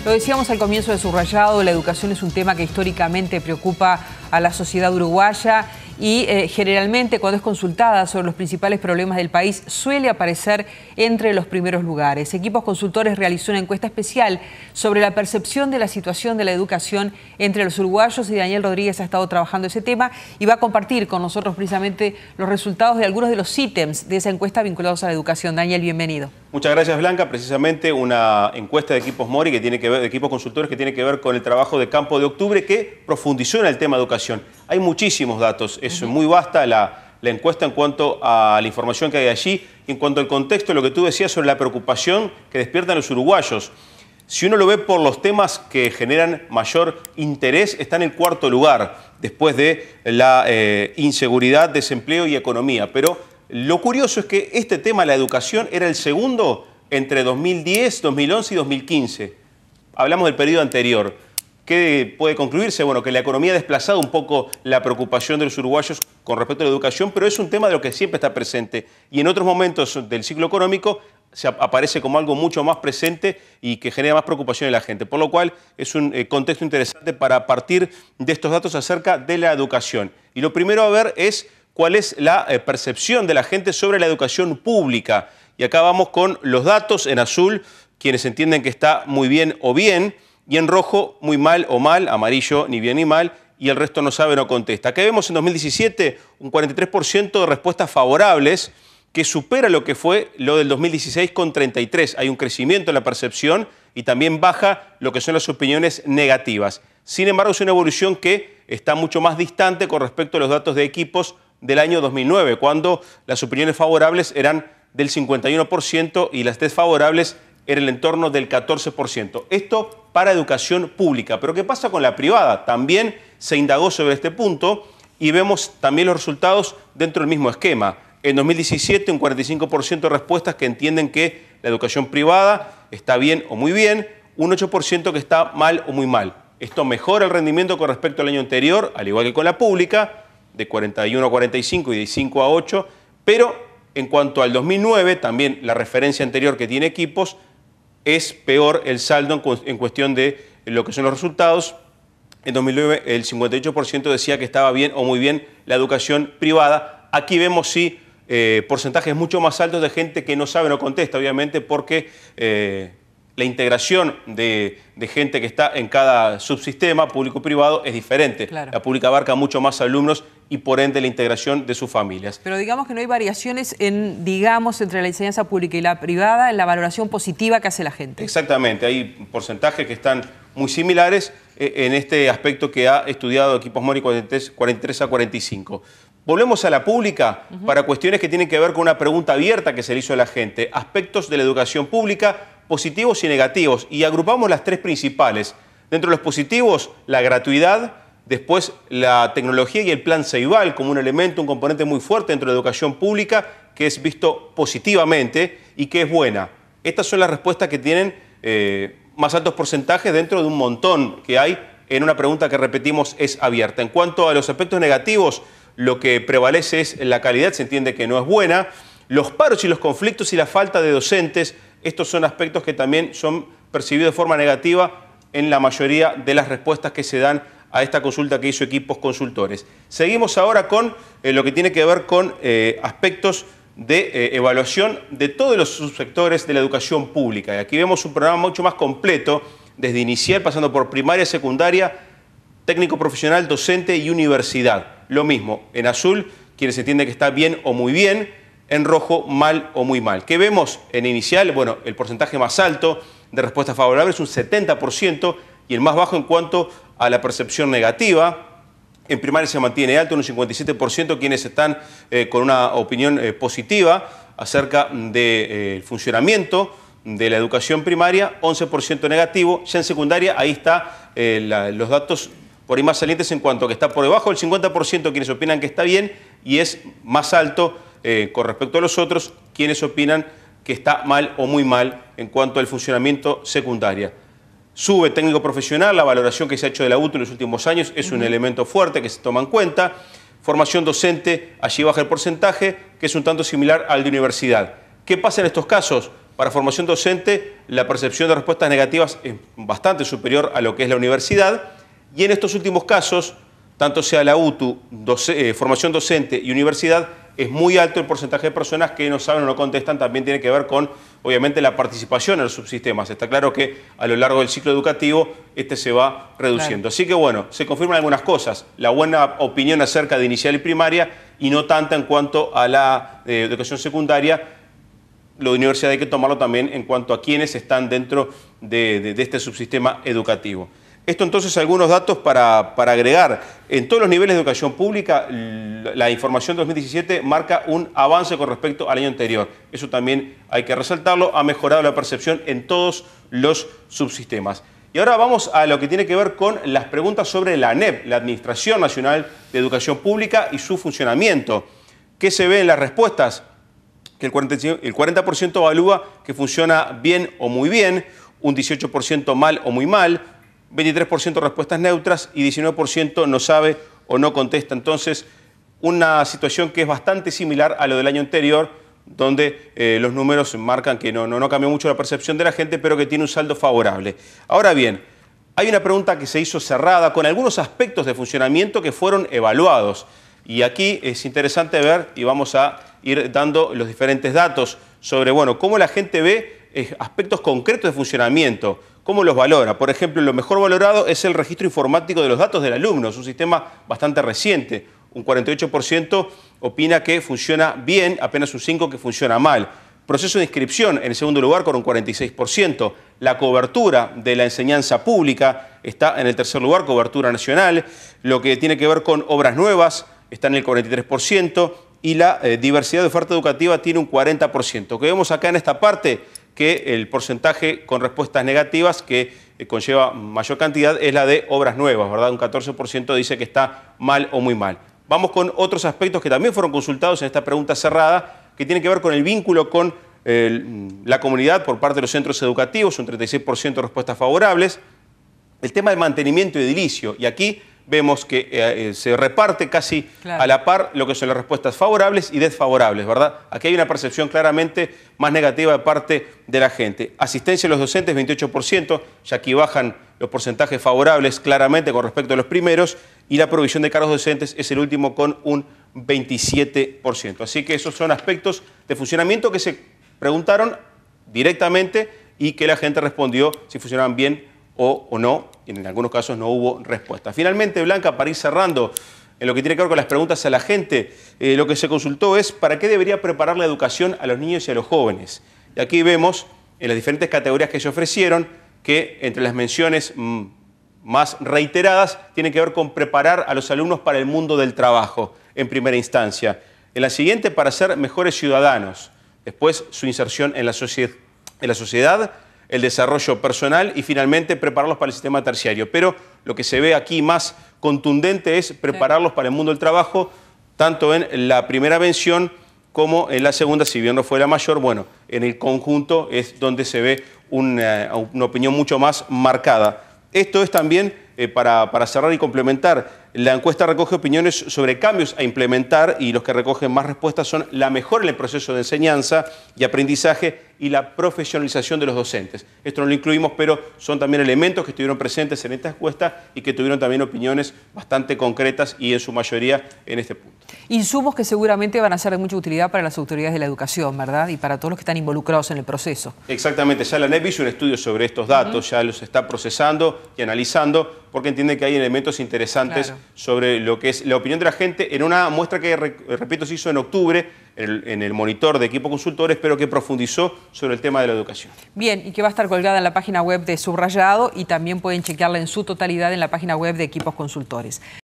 Lo decíamos al comienzo de Subrayado, la educación es un tema que históricamente preocupa a la sociedad uruguaya y generalmente cuando es consultada sobre los principales problemas del país suele aparecer entre los primeros lugares. Equipos Consultores realizó una encuesta especial sobre la percepción de la situación de la educación entre los uruguayos y Daniel Rodríguez ha estado trabajando ese tema y va a compartir con nosotros precisamente los resultados de algunos de los ítems de esa encuesta vinculados a la educación. Daniel, bienvenido. Muchas gracias, Blanca. Precisamente una encuesta de Equipos Mori que tiene que ver, de Equipos Consultores que tiene que ver con el trabajo de Campo de Octubre que profundizó en el tema educación. Hay muchísimos datos, es muy vasta la encuesta en cuanto a la información que hay allí, en cuanto al contexto, lo que tú decías sobre la preocupación que despiertan los uruguayos. Si uno lo ve por los temas que generan mayor interés, está en el cuarto lugar, después de la inseguridad, desempleo y economía. Pero lo curioso es que este tema, la educación, era el segundo entre 2010, 2011 y 2015. Hablamos del periodo anterior. ¿Qué puede concluirse? Bueno, que la economía ha desplazado un poco la preocupación de los uruguayos con respecto a la educación, pero es un tema de lo que siempre está presente. Y en otros momentos del ciclo económico se aparece como algo mucho más presente y que genera más preocupación en la gente. Por lo cual es un contexto interesante para partir de estos datos acerca de la educación. Y lo primero a ver es cuál es la percepción de la gente sobre la educación pública. Y acá vamos con los datos en azul, quienes entienden que está muy bien o bien, y en rojo, muy mal o mal, amarillo, ni bien ni mal, y el resto no sabe, no contesta. Acá vemos en 2017 un 43% de respuestas favorables, que supera lo que fue lo del 2016 con 33. Hay un crecimiento en la percepción y también baja lo que son las opiniones negativas. Sin embargo, es una evolución que está mucho más distante con respecto a los datos de Equipos del año 2009, cuando las opiniones favorables eran del 51% y las desfavorables en el entorno del 14%. Esto para educación pública. Pero ¿qué pasa con la privada? También se indagó sobre este punto y vemos también los resultados dentro del mismo esquema. En 2017, un 45% de respuestas que entienden que la educación privada está bien o muy bien, un 8% que está mal o muy mal. Esto mejora el rendimiento con respecto al año anterior, al igual que con la pública, de 41 a 45 y de 5 a 8, pero en cuanto al 2009, también la referencia anterior que tiene Equipos, es peor el saldo en cuestión de lo que son los resultados. En 2009 el 58% decía que estaba bien o muy bien la educación privada. Aquí vemos sí porcentajes mucho más altos de gente que no sabe, no contesta, obviamente, porque la integración de gente que está en cada subsistema público-privado es diferente. Claro. La pública abarca mucho más alumnos y por ende la integración de sus familias. Pero digamos que no hay variaciones entre la enseñanza pública y la privada en la valoración positiva que hace la gente. Exactamente, hay porcentajes que están muy similares en este aspecto que ha estudiado Equipos Mori 43 a 45. Volvemos a la pública para cuestiones que tienen que ver con una pregunta abierta que se le hizo a la gente. Aspectos de la educación pública, positivos y negativos. Y agrupamos las tres principales. Dentro de los positivos, la gratuidad, después la tecnología y el plan Ceibal como un elemento, un componente muy fuerte dentro de la educación pública que es visto positivamente y que es buena. Estas son las respuestas que tienen más altos porcentajes dentro de un montón que hay en una pregunta que repetimos es abierta. En cuanto a los aspectos negativos, lo que prevalece es la calidad, se entiende que no es buena. Los paros y los conflictos y la falta de docentes, estos son aspectos que también son percibidos de forma negativa en la mayoría de las respuestas que se dan a esta consulta que hizo Equipos Consultores. Seguimos ahora con lo que tiene que ver con aspectos de evaluación de todos los subsectores de la educación pública. Y aquí vemos un programa mucho más completo, desde inicial, pasando por primaria, secundaria, técnico profesional, docente y universidad. Lo mismo, en azul, quienes entienden que está bien o muy bien, en rojo, mal o muy mal. ¿Qué vemos en inicial? Bueno, el porcentaje más alto de respuestas favorables, un 70%, y el más bajo en cuanto a la percepción negativa. En primaria se mantiene alto, un 57%, quienes están con una opinión positiva acerca del funcionamiento de la educación primaria, 11% negativo. Ya en secundaria, ahí está los datos por ahí más salientes en cuanto a que está por debajo del 50% quienes opinan que está bien y es más alto con respecto a los otros quienes opinan que está mal o muy mal en cuanto al funcionamiento secundaria. Sube técnico profesional, la valoración que se ha hecho de la UTU en los últimos años es un elemento fuerte que se toma en cuenta. Formación docente, allí baja el porcentaje, que es un tanto similar al de universidad. ¿Qué pasa en estos casos? Para formación docente, la percepción de respuestas negativas es bastante superior a lo que es la universidad, y en estos últimos casos, tanto sea la UTU, formación docente y universidad, es muy alto el porcentaje de personas que no saben o no contestan. También tiene que ver con, obviamente, la participación en los subsistemas. Está claro que a lo largo del ciclo educativo este se va reduciendo. Claro. Así que bueno, se confirman algunas cosas. La buena opinión acerca de inicial y primaria y no tanta en cuanto a la educación secundaria. Lo de universidad hay que tomarlo también en cuanto a quienes están dentro de este subsistema educativo. Esto entonces, algunos datos para agregar. En todos los niveles de educación pública, la información 2017 marca un avance con respecto al año anterior. Eso también hay que resaltarlo. Ha mejorado la percepción en todos los subsistemas. Y ahora vamos a lo que tiene que ver con las preguntas sobre la ANEP, la Administración Nacional de Educación Pública, y su funcionamiento. ¿Qué se ve en las respuestas? Que el 40% evalúa que funciona bien o muy bien, un 18% mal o muy mal, 23% respuestas neutras y 19% no sabe o no contesta. Entonces, una situación que es bastante similar a lo del año anterior, donde los números marcan que no cambió mucho la percepción de la gente, pero que tiene un saldo favorable. Ahora bien, hay una pregunta que se hizo cerrada con algunos aspectos de funcionamiento que fueron evaluados. Y aquí es interesante ver, y vamos a ir dando los diferentes datos sobre, bueno, cómo la gente ve aspectos concretos de funcionamiento, cómo los valora. Por ejemplo, lo mejor valorado es el registro informático de los datos del alumno. Es un sistema bastante reciente. Un 48% opina que funciona bien, apenas un 5% que funciona mal. Proceso de inscripción en el segundo lugar con un 46%. La cobertura de la enseñanza pública está en el tercer lugar, cobertura nacional. Lo que tiene que ver con obras nuevas está en el 43%. Y la diversidad de oferta educativa tiene un 40%. Lo que vemos acá en esta parte, que el porcentaje con respuestas negativas que conlleva mayor cantidad es la de obras nuevas, ¿verdad? Un 14% dice que está mal o muy mal. Vamos con otros aspectos que también fueron consultados en esta pregunta cerrada, que tiene que ver con el vínculo con la comunidad por parte de los centros educativos, un 36% de respuestas favorables. El tema del mantenimiento edilicio, y aquí vemos que se reparte casi a la par lo que son las respuestas favorables y desfavorables, ¿verdad? Aquí hay una percepción claramente más negativa de parte de la gente. Asistencia a los docentes, 28%, ya aquí bajan los porcentajes favorables claramente con respecto a los primeros, y la provisión de cargos docentes es el último con un 27%. Así que esos son aspectos de funcionamiento que se preguntaron directamente y que la gente respondió si funcionaban bien o no, y en algunos casos no hubo respuesta. Finalmente, Blanca, para ir cerrando, en lo que tiene que ver con las preguntas a la gente, lo que se consultó es ¿para qué debería preparar la educación a los niños y a los jóvenes? Y aquí vemos en las diferentes categorías que se ofrecieron que entre las menciones más reiteradas tiene que ver con preparar a los alumnos para el mundo del trabajo en primera instancia. En la siguiente, para ser mejores ciudadanos. Después, su inserción en la sociedad, el desarrollo personal y finalmente prepararlos para el sistema terciario. Pero lo que se ve aquí más contundente es prepararlos para el mundo del trabajo, tanto en la primera mención como en la segunda, si bien no fue la mayor. Bueno, en el conjunto es donde se ve una opinión mucho más marcada. Esto es también, para cerrar y complementar, la encuesta recoge opiniones sobre cambios a implementar, y los que recogen más respuestas son la mejora en el proceso de enseñanza y aprendizaje y la profesionalización de los docentes. Esto no lo incluimos, pero son también elementos que estuvieron presentes en esta encuesta y que tuvieron también opiniones bastante concretas y en su mayoría en este punto. Insumos que seguramente van a ser de mucha utilidad para las autoridades de la educación, ¿verdad? Y para todos los que están involucrados en el proceso. Exactamente. Ya la ANEP hizo un estudio sobre estos datos, ya los está procesando y analizando, porque entiende que hay elementos interesantes sobre lo que es la opinión de la gente en una muestra que, repito, se hizo en octubre en el monitor de equipos consultores, pero que profundizó sobre el tema de la educación. Bien, y que va a estar colgada en la página web de Subrayado, y también pueden chequearla en su totalidad en la página web de Equipos Consultores.